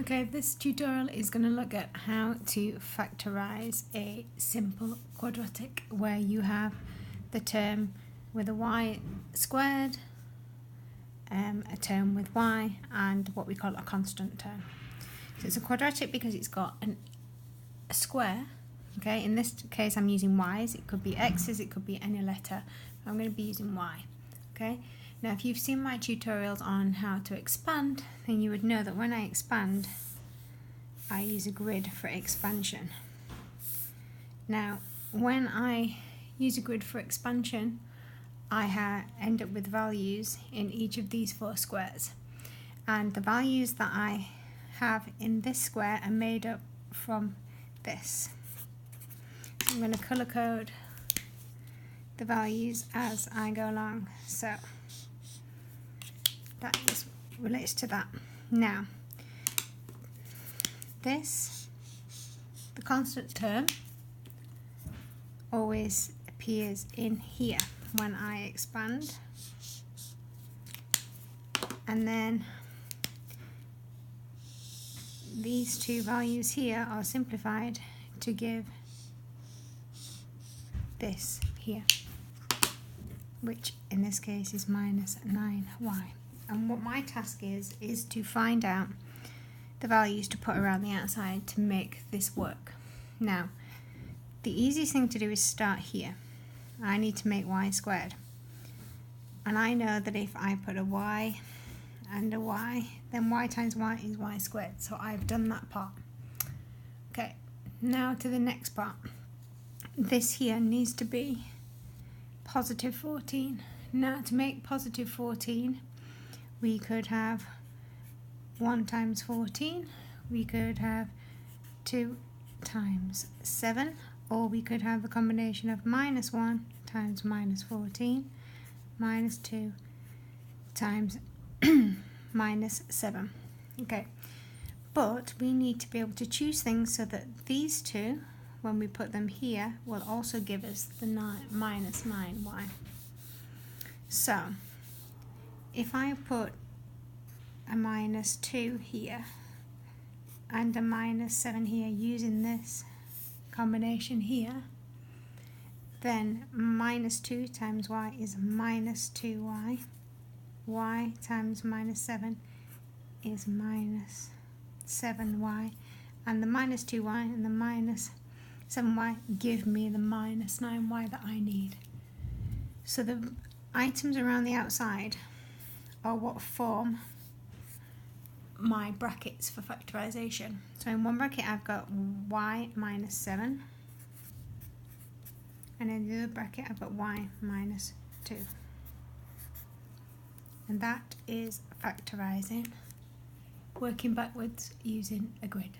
Okay, this tutorial is going to look at how to factorize a simple quadratic where you have the term with a y squared, a term with y, and what we call a constant term. So it's a quadratic because it's got a square. Okay, in this case I'm using y's, it could be x's, it could be any letter. I'm going to be using y. Okay. Now if you've seen my tutorials on how to expand, then you would know that when I expand, I use a grid for expansion. Now when I use a grid for expansion, I end up with values in each of these four squares. And the values that I have in this square are made up from this. I'm going to colour code the values as I go along. So that relates to that. Now, the constant term always appears in here when I expand, and then these two values here are simplified to give this here, which in this case is minus 9y. And what my task is to find out the values to put around the outside to make this work. Now, the easiest thing to do is start here. I need to make y squared. And I know that if I put a y and a y, then y times y is y squared. So I've done that part. Okay, now to the next part. This here needs to be positive 14. Now to make positive 14, we could have 1 times 14, we could have 2 times 7, or we could have a combination of minus 1 times minus 14 minus 2 times minus 7. Okay, but we need to be able to choose things so that these two, when we put them here, will also give us the minus 9y. So if I put a minus 2 here and a minus 7 here using this combination here, then minus 2 times y is minus 2y. Y times minus 7 is minus 7y. And the minus 2y and the minus 7y give me the minus 9y that I need. So the items around the outside are what form my brackets for factorisation. So in one bracket I've got y minus 7, and in the other bracket I've got y minus 2. And that is factorising, working backwards using a grid.